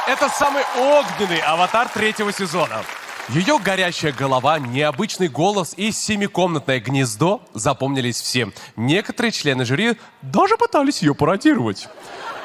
Это самый огненный аватар третьего сезона. Ее горящая голова, необычный голос и семикомнатное гнездо запомнились всем. Некоторые члены жюри даже пытались ее пародировать.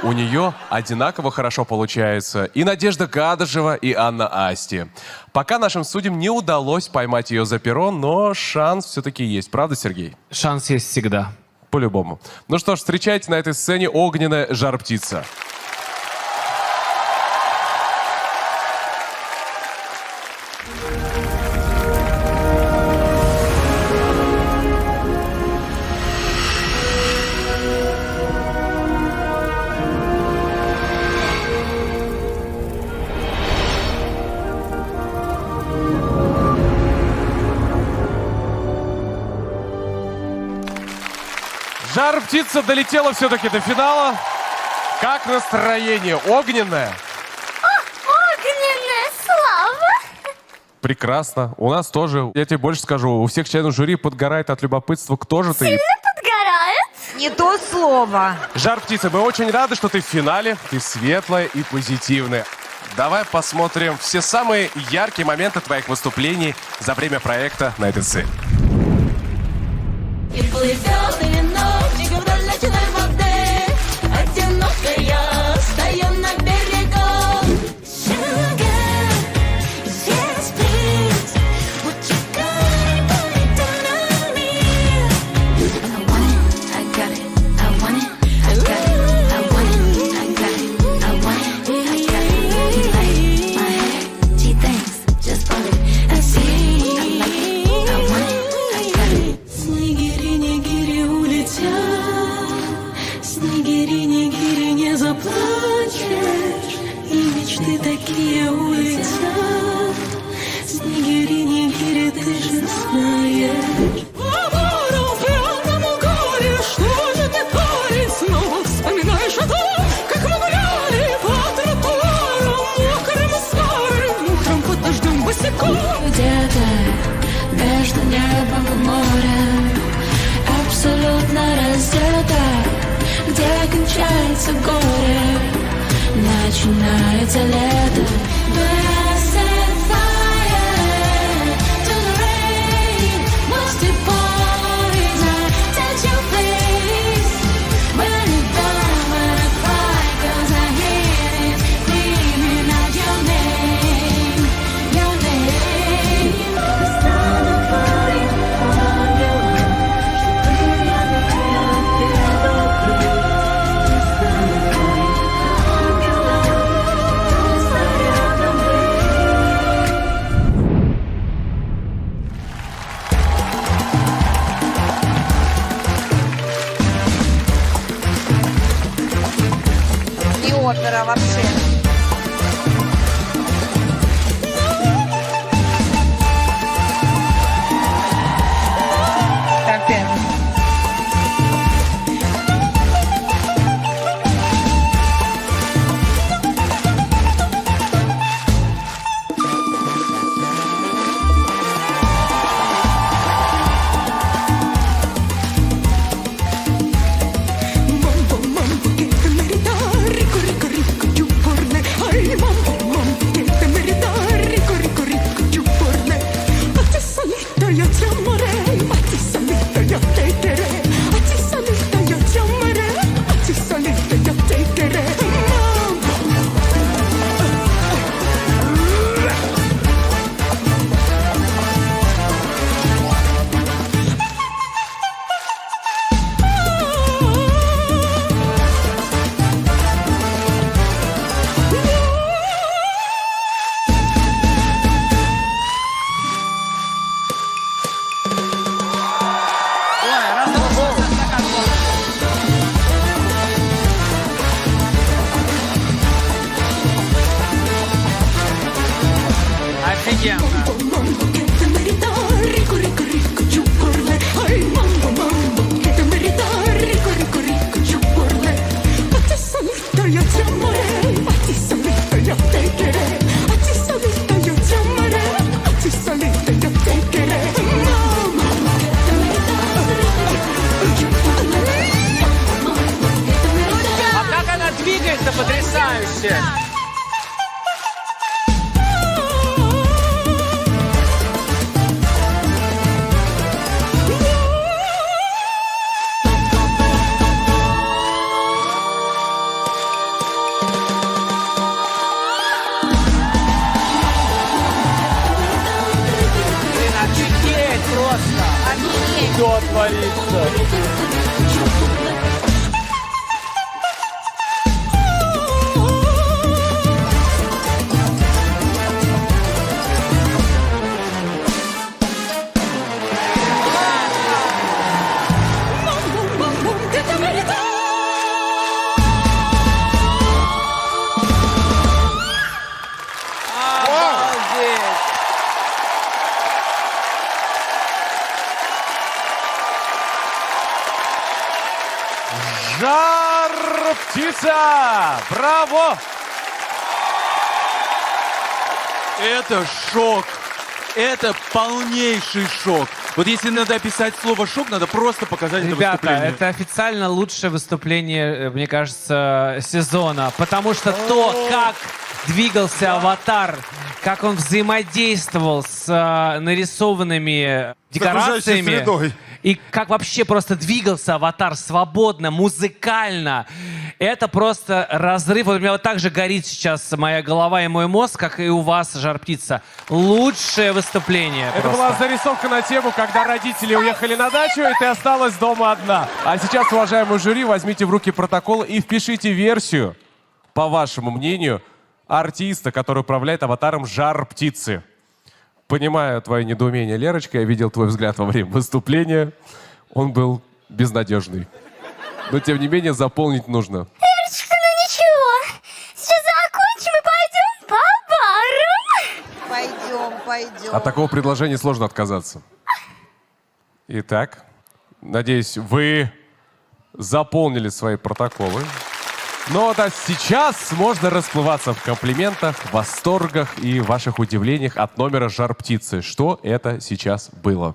У нее одинаково хорошо получается и Надежда Кадышева, и Анна Асти. Пока нашим судьям не удалось поймать ее за перо, но шанс все-таки есть. Правда, Сергей? Шанс есть всегда. По-любому. Ну что ж, встречайте на этой сцене огненная жар-птица. Жар-птица долетела все-таки до финала. Как настроение? Огненное? Огненная слава! Прекрасно. У нас тоже, я тебе больше скажу, у всех членов жюри подгорает от любопытства, кто же ты. Сильно подгорает? Не то слово. Жар-птица, мы очень рады, что ты в финале. Ты светлая и позитивная. Давай посмотрим все самые яркие моменты твоих выступлений за время проекта на этой сцене. И плывет вино, никогда начинай в воде. Одинокая, стою на берегу. Sugar, yes, please. What you got, put it down on me. I want it, I got it. I want it, I got it. I want it, I got it. I want it, I got it. You like my hair? She thinks, just pull it and see. I like it, I want it, I got it. Снегири-нигири улетят, снегири-нигири не заплачешь, и мечты такие улетят. Снегири-нигири, ты же знаешь. По гору пьяному горе, что же ты, парень, снова вспоминаешь о том, как мы гуляли по тротуару, мокрым и старым, утром под дождем босиком. Где-то между небом и морем, абсолютно раздета, где кончается горе, начинается лето. Set fire to the rain, most it poison, touch your face. When it's done, when I cry, 'cause I hear it screaming out your name, your name. Стану твоим ангелом, чтобы я тебя люблю. Стану твоим ангелом, просто рядом быть. И опера вообще. Капец. Mambo, mambo, che temerità, rico, rico, rico, giù porne. Ai, mambo, mambo, che temerità, rico, rico, rico, giù porne. A ti salita io ti amerei, a ti salita io te terei, a ti salita io ti amerei, a ti salita io te terei. Mambo, mambo, che temerità, rico, rico, rico, giù porne. Ai, mambo, mambo, che temerità, rico, rico, rico, giù porne. A ti salita io ti amerei, a ti salita io te terei, a ti salita io ti amerei, a ti salita io te terei. Mamma, che temerità, giù porne. А как она двигается потрясающе! Что творится? Жар-птица! Браво! Это шок. Это полнейший шок. Вот если надо описать слово «шок», надо просто показать это Ребята, выступление. это официально лучшее выступление, мне кажется, сезона. Потому что то, как двигался «Аватар», как он взаимодействовал с нарисованными декорациями. средой. И как вообще просто двигался «Аватар» свободно, музыкально. Это просто разрыв. Вот у меня вот так же горит сейчас моя голова и мой мозг, как и у вас, «Жар-птица». Лучшее выступление. Это просто. была зарисовка на тему, когда родители уехали на дачу, и ты осталась дома одна. А сейчас, уважаемый жюри, возьмите в руки протокол и впишите версию, по вашему мнению, артиста, который управляет «Аватаром» «Жар-птицы». Понимаю твое недоумение, Лерочка, я видел твой взгляд во время выступления. Он был безнадежный. Но, тем не менее, заполнить нужно. Верочка, ну ничего. Сейчас закончим и пойдем по бару. Пойдем. От такого предложения сложно отказаться. Итак, надеюсь, вы заполнили свои протоколы. Но вот сейчас можно расплываться в комплиментах, восторгах и ваших удивлениях от номера «Жар-птицы». Что это сейчас было?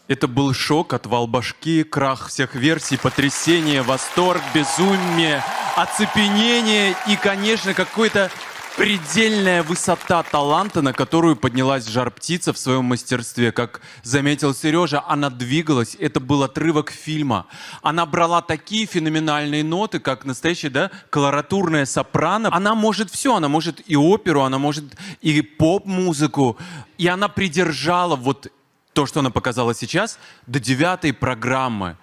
Это был шок, отвал башки, крах всех версий, потрясение, восторг, безумие, оцепенение и, конечно, какой-то предельная высота таланта, на которую поднялась «Жар-птица» в своем мастерстве. Как заметил Сережа, она двигалась, это был отрывок фильма. Она брала такие феноменальные ноты, как настоящая, да, колоратурная сопрано. Она может все, она может и оперу, она может и поп-музыку. И она придержала вот то, что она показала сейчас, до 9-й программы.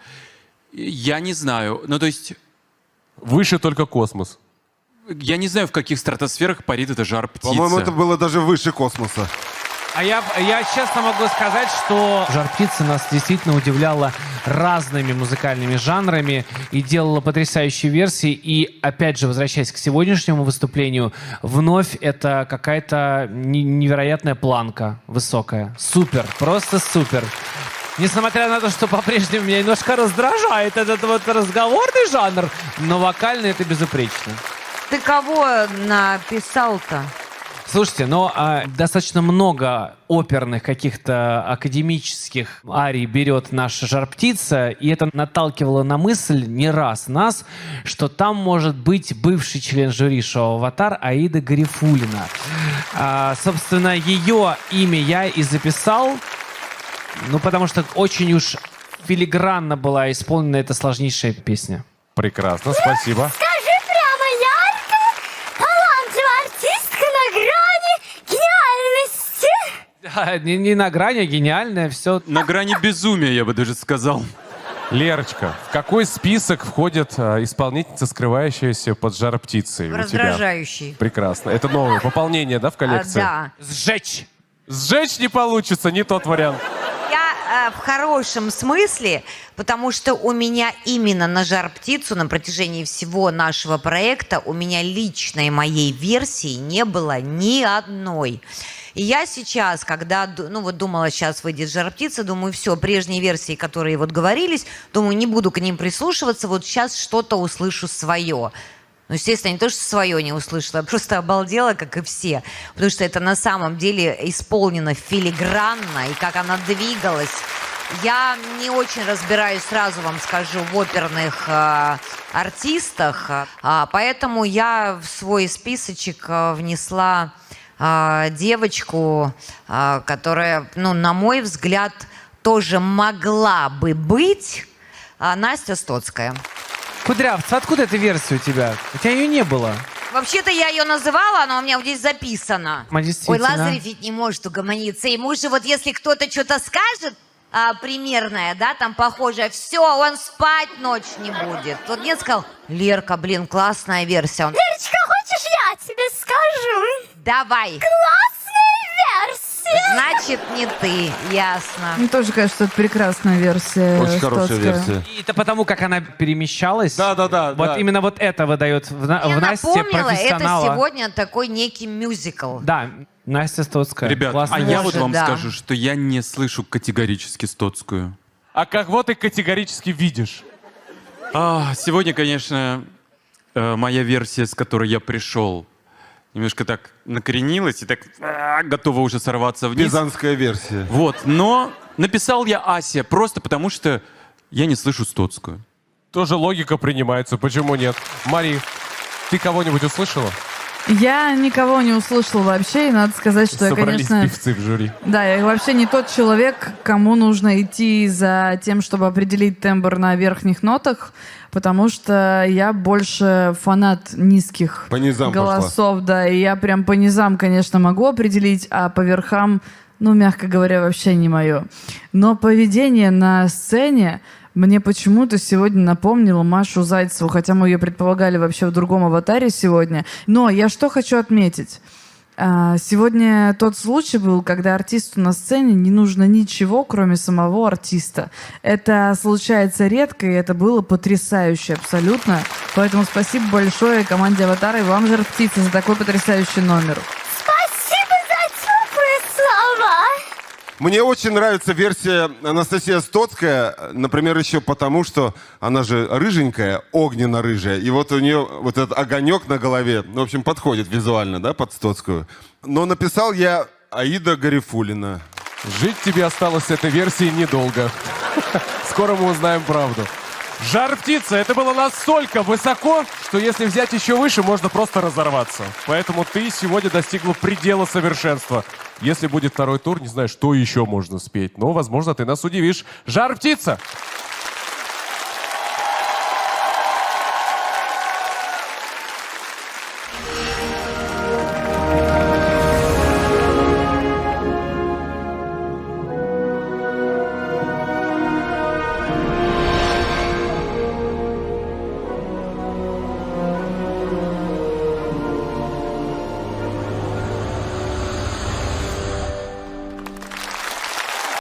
Я не знаю, ну то есть... Выше только космос. Я не знаю, в каких стратосферах парит эта «Жар-птица». По-моему, это было даже выше космоса. А я честно могу сказать, что «Жар-птица» нас действительно удивляла разными музыкальными жанрами и делала потрясающие версии. И, опять же, возвращаясь к сегодняшнему выступлению, вновь это какая-то невероятная планка высокая. Супер, просто супер. Несмотря на то, что по-прежнему меня немножко раздражает этот вот разговорный жанр, но вокально это безупречно. Ты кого написал-то? Слушайте, но достаточно много оперных каких-то академических арий берет наша «Жар-птица», и это наталкивало на мысль не раз нас, что там может быть бывший член жюри шоу «Аватар» Аида Гарифуллина. Собственно, ее имя я и записал, ну, потому что очень уж филигранно была исполнена эта сложнейшая песня. Прекрасно, спасибо. Скажи прямо, ярко, талантливая артистка на грани гениальности. Не на грани, а гениальное все. На грани безумия, я бы даже сказал. Лерочка, в какой список входит исполнительница, скрывающаяся под «Жар-птицей» у тебя? Раздражающий. Прекрасно. Это новое пополнение, да, в коллекции? Да. Сжечь! Сжечь не получится, не тот вариант. Я в хорошем смысле, потому что у меня именно на «Жар-птицу» на протяжении всего нашего проекта у меня личной моей версии не было ни одной. И я сейчас, когда, ну вот думала, сейчас выйдет «Жар-птица», думаю, все, прежние версии, которые вот говорились, думаю, не буду к ним прислушиваться, вот сейчас что-то услышу свое. Ну, естественно, не то, что свое не услышала, я просто обалдела, как и все. Потому что это на самом деле исполнено филигранно, и как она двигалась. Я не очень разбираюсь, сразу вам скажу, в оперных артистах, поэтому я в свой списочек внесла девочку, которая, ну, на мой взгляд, тоже могла бы быть, Настя Стоцкая. Кудрявцев, откуда эта версия у тебя? У тебя ее не было. Вообще-то я ее называла, она у меня вот здесь записана. А, Ой, действительно. Лазарев ведь не может угомониться. Ему же вот если кто-то что-то скажет, примерная, да, там похожая. Все, он спать ночь не будет. Вот нет, сказал, Лерка, блин, классная версия. Он, Лерочка, хочешь, я тебе скажу? давай. Классная версия. Значит, не ты, ясно. Мне тоже кажется, что это прекрасная версия. Очень хорошая Стоцкая. версия. И это потому, как она перемещалась. Да. Вот именно вот это выдает в Я Насте напомнила, это профессионала. сегодня такой некий мюзикл. Да, Настя Стоцкая. Ребят, Классная а я вот Боже, вам да. скажу, что я не слышу категорически Стоцкую. А кого ты категорически видишь? Сегодня, конечно, моя версия, с которой я пришел, немножко так накоренилась и так готова уже сорваться вниз. Пизанская версия. Вот, но написал я Ася просто потому, что я не слышу Стоцкую. Тоже логика принимается, почему нет? Мари, ты кого-нибудь услышала? Я никого не услышала вообще, и надо сказать, что Собрались я, конечно... певцы в жюри. Да, я вообще не тот человек, кому нужно идти за тем, чтобы определить тембр на верхних нотах, потому что я больше фанат низких По низам голосов, да, и я прям по низам, конечно, могу определить, а по верхам, ну, мягко говоря, вообще не мое. Но поведение на сцене мне почему-то сегодня напомнило Машу Зайцеву, хотя мы ее предполагали вообще в другом аватаре сегодня. Но я что хочу отметить. Сегодня тот случай был, когда артисту на сцене не нужно ничего, кроме самого артиста. Это случается редко, и это было потрясающе абсолютно. Поэтому спасибо большое команде «Аватара» и вам, Жар Птица, за такой потрясающий номер. Спасибо за теплые слова. Мне очень нравится версия Анастасия Стоцкая, например, еще потому, что она же рыженькая, огненно-рыжая, и вот у нее вот этот огонек на голове, в общем, подходит визуально, да, под Стоцкую. Но написал я Аида Гарифуллина. Жить тебе осталось с этой версией недолго. Скоро мы узнаем правду. Жар-птица, это было настолько высоко, что если взять еще выше, можно просто разорваться. Поэтому ты сегодня достигла предела совершенства. Если будет второй тур, не знаю, что еще можно спеть. Но, возможно, ты нас удивишь. Жар-птица!